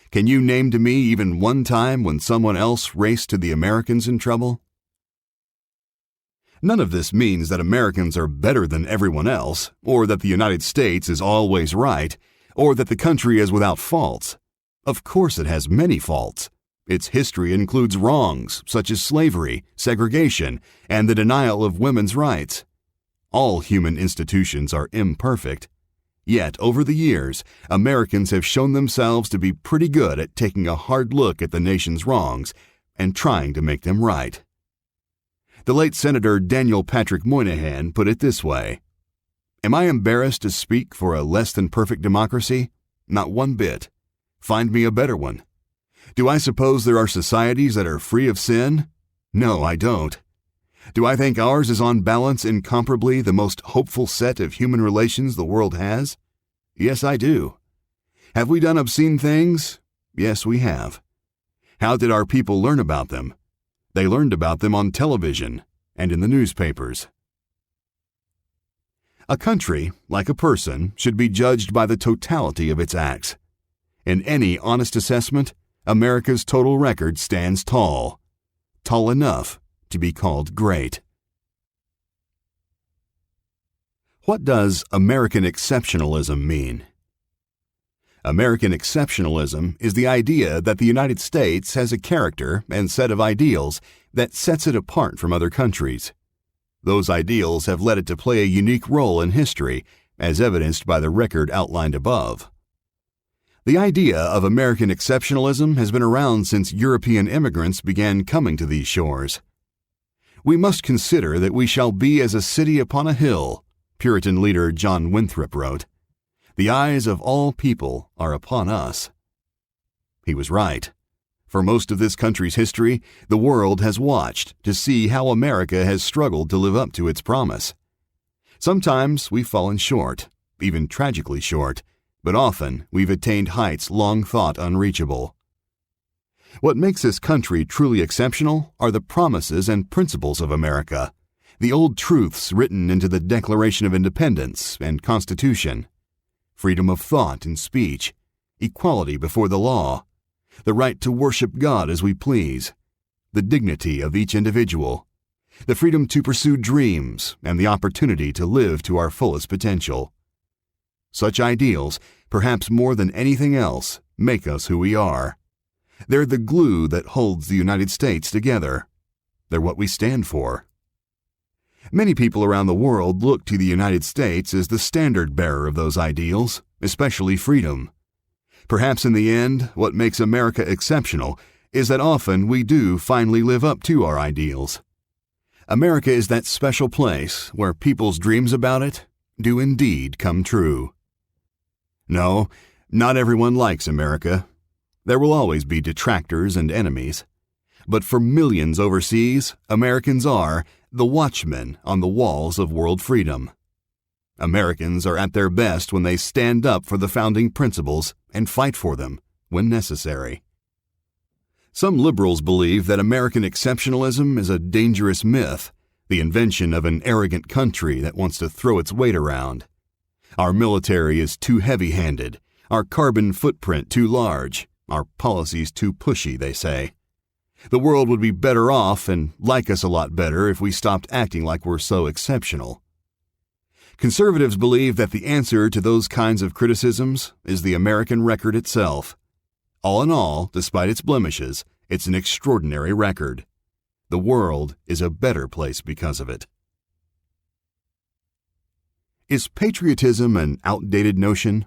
Can you name to me even one time when someone else raced to the Americans in trouble?" None of this means that Americans are better than everyone else, or that the United States is always right, or that the country is without faults. Of course it has many faults. Its history includes wrongs such as slavery, segregation, and the denial of women's rights. All human institutions are imperfect. Yet, over the years, Americans have shown themselves to be pretty good at taking a hard look at the nation's wrongs and trying to make them right. The late Senator Daniel Patrick Moynihan put it this way, "Am I embarrassed to speak for a less than perfect democracy? Not one bit. Find me a better one. Do I suppose there are societies that are free of sin? No, I don't. Do I think ours is on balance incomparably the most hopeful set of human relations the world has? Yes, I do. Have we done obscene things? Yes, we have. How did our people learn about them? They learned about them on television and in the newspapers." A country, like a person, should be judged by the totality of its acts. In any honest assessment, America's total record stands tall enough to be called great. What does American exceptionalism mean? American exceptionalism is the idea that the United States has a character and set of ideals that sets it apart from other countries. Those ideals have led it to play a unique role in history, as evidenced by the record outlined above. The idea of American exceptionalism has been around since European immigrants began coming to these shores. "We must consider that we shall be as a city upon a hill," Puritan leader John Winthrop wrote. "The eyes of all people are upon us." He was right. For most of this country's history, the world has watched to see how America has struggled to live up to its promise. Sometimes we've fallen short, even tragically short, but often we've attained heights long thought unreachable. What makes this country truly exceptional are the promises and principles of America, the old truths written into the Declaration of Independence and Constitution: freedom of thought and speech, equality before the law, the right to worship God as we please, the dignity of each individual, the freedom to pursue dreams, and the opportunity to live to our fullest potential. Such ideals, perhaps more than anything else, make us who we are. They're the glue that holds the United States together. They're what we stand for. Many people around the world look to the United States as the standard-bearer of those ideals, especially freedom. Perhaps in the end, what makes America exceptional is that often we do finally live up to our ideals. America is that special place where people's dreams about it do indeed come true. No, not everyone likes America. There will always be detractors and enemies. But for millions overseas, Americans are the watchmen on the walls of world freedom. Americans are at their best when they stand up for the founding principles and fight for them when necessary. Some liberals believe that American exceptionalism is a dangerous myth, the invention of an arrogant country that wants to throw its weight around. Our military is too heavy-handed, our carbon footprint too large, our policies too pushy, they say. The world would be better off and like us a lot better if we stopped acting like we're so exceptional. Conservatives believe that the answer to those kinds of criticisms is the American record itself. All in all, despite its blemishes, it's an extraordinary record. The world is a better place because of it. Is patriotism an outdated notion?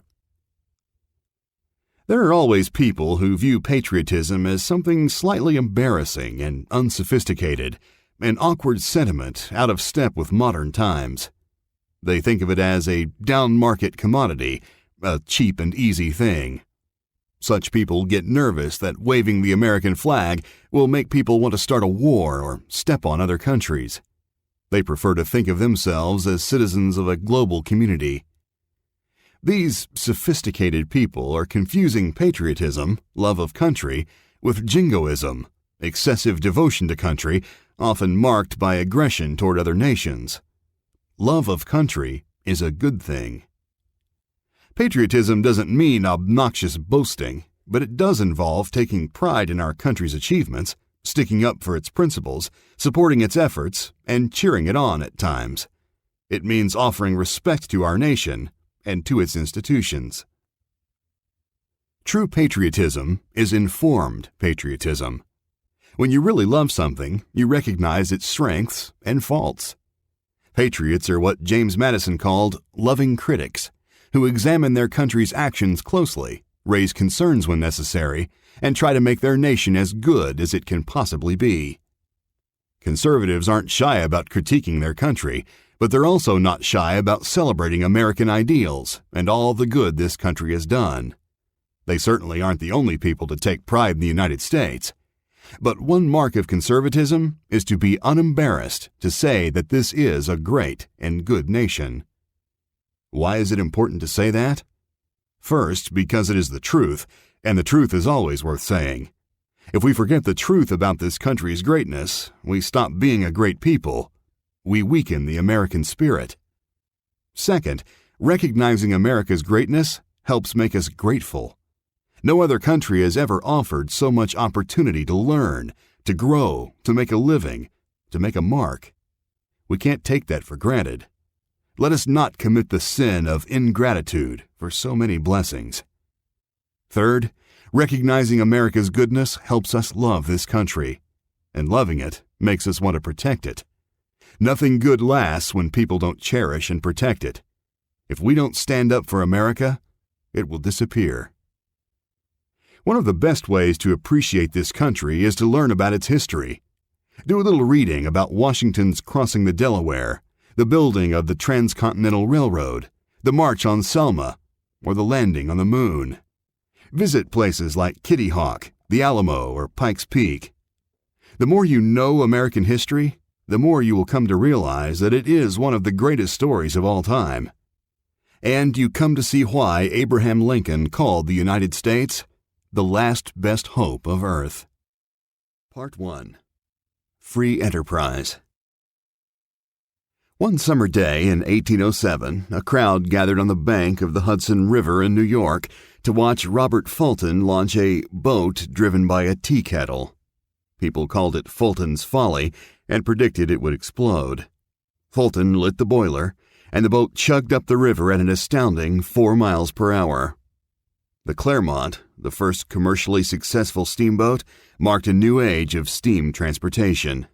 There are always people who view patriotism as something slightly embarrassing and unsophisticated, an awkward sentiment out of step with modern times. They think of it as a down-market commodity, a cheap and easy thing. Such people get nervous that waving the American flag will make people want to start a war or step on other countries. They prefer to think of themselves as citizens of a global community. These sophisticated people are confusing patriotism, love of country, with jingoism, excessive devotion to country, often marked by aggression toward other nations. Love of country is a good thing. Patriotism doesn't mean obnoxious boasting, but it does involve taking pride in our country's achievements, sticking up for its principles, supporting its efforts, and cheering it on at times. It means offering respect to our nation and to its institutions. True patriotism is informed patriotism. When you really love something, you recognize its strengths and faults. Patriots are what James Madison called loving critics, who examine their country's actions closely, raise concerns when necessary, and try to make their nation as good as it can possibly be. Conservatives aren't shy about critiquing their country, but they're also not shy about celebrating American ideals and all the good this country has done. They certainly aren't the only people to take pride in the United States. But one mark of conservatism is to be unembarrassed to say that this is a great and good nation. Why is it important to say that? First, because it is the truth, and the truth is always worth saying. If we forget the truth about this country's greatness, we stop being a great people. We weaken the American spirit. Second, recognizing America's greatness helps make us grateful. No other country has ever offered so much opportunity to learn, to grow, to make a living, to make a mark. We can't take that for granted. Let us not commit the sin of ingratitude for so many blessings. Third, recognizing America's goodness helps us love this country, and loving it makes us want to protect it. Nothing good lasts when people don't cherish and protect it. If we don't stand up for America, it will disappear. One of the best ways to appreciate this country is to learn about its history. Do a little reading about Washington's crossing the Delaware, the building of the Transcontinental Railroad, the March on Selma, or the landing on the moon. Visit places like Kitty Hawk, the Alamo, or Pikes Peak. The more you know American history, the more you will come to realize that it is one of the greatest stories of all time. And you come to see why Abraham Lincoln called the United States the last best hope of Earth. Part 1. Free Enterprise. One summer day in 1807, a crowd gathered on the bank of the Hudson River in New York to watch Robert Fulton launch a boat driven by a tea kettle. People called it Fulton's Folly and predicted it would explode. Fulton lit the boiler, and the boat chugged up the river at an astounding 4 miles per hour. The Clermont, the first commercially successful steamboat, marked a new age of steam transportation.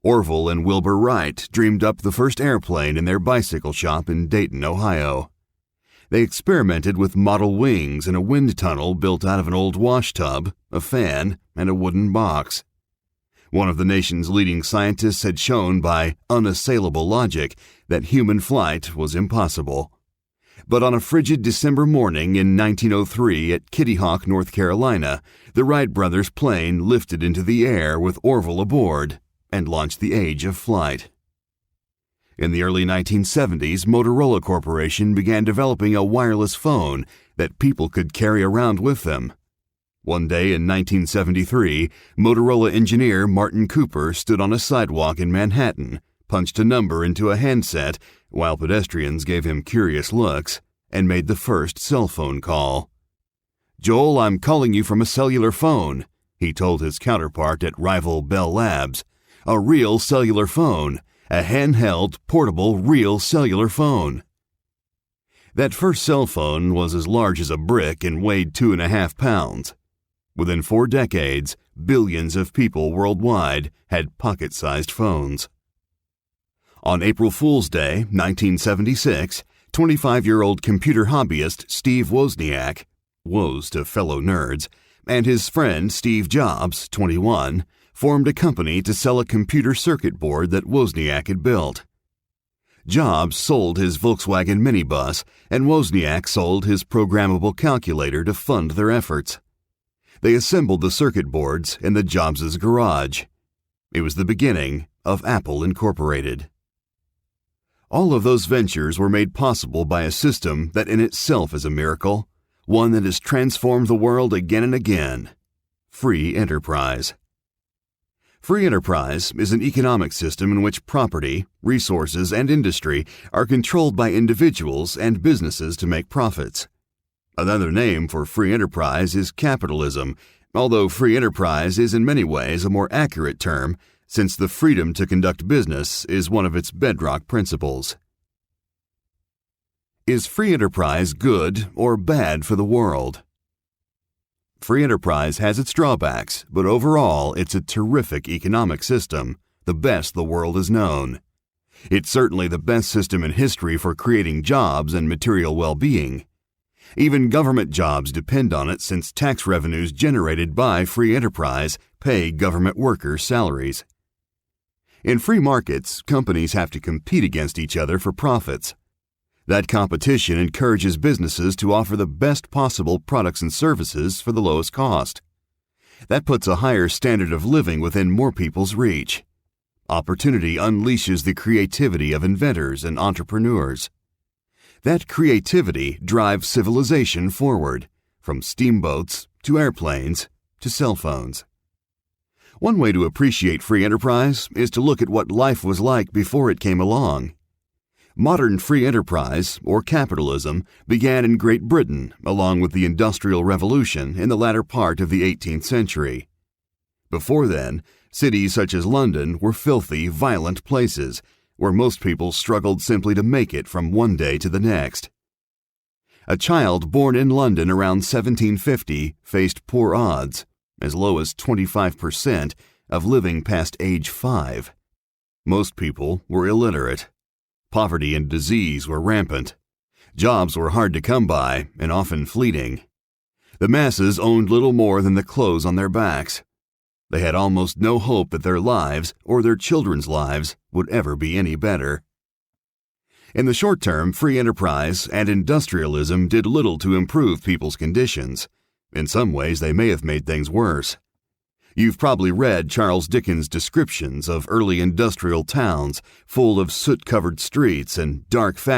Orville and Wilbur Wright dreamed up the first airplane in their bicycle shop in Dayton, Ohio. They experimented with model wings in a wind tunnel built out of an old wash tub, a fan, and a wooden box. One of the nation's leading scientists had shown by unassailable logic that human flight was impossible. But on a frigid December morning in 1903 at Kitty Hawk, North Carolina, the Wright brothers' plane lifted into the air with Orville aboard and launched the age of flight. In the early 1970s, Motorola Corporation began developing a wireless phone that people could carry around with them. One day in 1973, Motorola engineer Martin Cooper stood on a sidewalk in Manhattan, punched a number into a handset while pedestrians gave him curious looks, and made the first cell phone call. "Joel, I'm calling you from a cellular phone," he told his counterpart at rival Bell Labs. "A real cellular phone. A handheld, portable, real cellular phone." That first cell phone was as large as a brick and weighed 2.5 pounds. Within 4 decades, billions of people worldwide had pocket-sized phones. On April Fool's Day, 1976, 25-year-old computer hobbyist Steve Wozniak, woes to fellow nerds, and his friend Steve Jobs, 21, formed a company to sell a computer circuit board that Wozniak had built. Jobs sold his Volkswagen minibus, and Wozniak sold his programmable calculator to fund their efforts. They assembled the circuit boards in the Jobs' garage. It was the beginning of Apple Incorporated. All of those ventures were made possible by a system that in itself is a miracle, one that has transformed the world again and again: free enterprise. Free enterprise is an economic system in which property, resources, and industry are controlled by individuals and businesses to make profits. Another name for free enterprise is capitalism, although free enterprise is in many ways a more accurate term, since the freedom to conduct business is one of its bedrock principles. Is free enterprise good or bad for the world? Free enterprise has its drawbacks, but overall it's a terrific economic system, the best the world has known. It's certainly the best system in history for creating jobs and material well-being. Even government jobs depend on it, since tax revenues generated by free enterprise pay government workers' salaries. In free markets, companies have to compete against each other for profits. That competition encourages businesses to offer the best possible products and services for the lowest cost. That puts a higher standard of living within more people's reach. Opportunity unleashes the creativity of inventors and entrepreneurs. That creativity drives civilization forward, from steamboats to airplanes to cell phones. One way to appreciate free enterprise is to look at what life was like before it came along. Modern free enterprise, or capitalism, began in Great Britain along with the Industrial Revolution in the latter part of the 18th century. Before then, cities such as London were filthy, violent places where most people struggled simply to make it from one day to the next. A child born in London around 1750 faced poor odds, as low as 25%, of living past age 5. Most people were illiterate. Poverty and disease were rampant. Jobs were hard to come by and often fleeting. The masses owned little more than the clothes on their backs. They had almost no hope that their lives or their children's lives would ever be any better. In the short term, free enterprise and industrialism did little to improve people's conditions. In some ways, they may have made things worse. You've probably read Charles Dickens' descriptions of early industrial towns full of soot-covered streets and dark factories.